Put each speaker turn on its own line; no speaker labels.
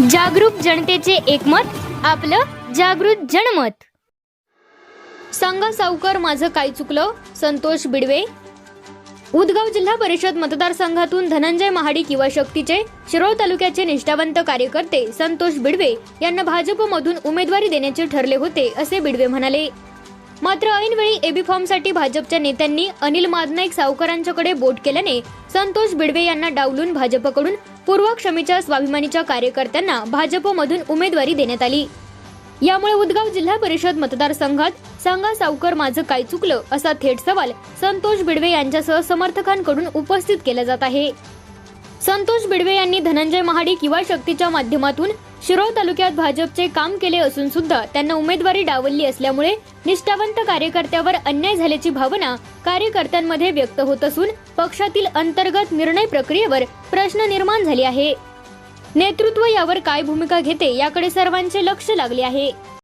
जागरूक जनतेचे एकमत, आपलं जागृत जनमत। सांगा सावकार माझं काय चुकलं, संतोष बिडवे। उदगाव जिल्हा परिषद मतदारसंघातून धनंजय महाडिक युवा शक्तीचे शिरोळ तालुक्याचे निष्ठावंत कार्यकर्ते संतोष बिडवे यांना भाजपमधून उमेदवारी देण्याचे ठरले होते, असे बिडवे म्हणाले। मात्र ऐनवेळी एबी फॉर्मसाठी भाजपच्या नेत्यांनी अनिल मादनाईक सावकारांच्याकडे बोट केल्याने संतोष बिडवे यांना डावलून भाजपकडून पूर्व क्षमेच्या स्वाभिमानीच्या कार्यकर्त्यांना भाजपमधून उमेदवारी देण्यात आली। यामुळे उदगाव जिल्हा परिषद मतदारसंघात सांगा सावकार माझं काय चुकलं असा थेट सवाल संतोष बिडवे यांच्यासह समर्थकांकडून उपस्थित केला जात आहे। संतोष बिडवे यांनी धनंजय महाडिक युवा शक्तीच्या माध्यमातून शिरोळ तालुक्यात भाजपचे काम केले असून सुद्धा त्यांना उमेदवारी डावलली असल्यामुळे निष्ठावंत कार्यकर्त्यावर अन्याय झाल्याची भावना कार्यकर्त्यांमध्ये व्यक्त होत असून पक्षातील अंतर्गत निर्णय प्रक्रियेवर प्रश्न निर्माण झाले आहे। नेतृत्व यावर काय भूमिका घेते याकडे सर्वांचे लक्ष लागले आहे।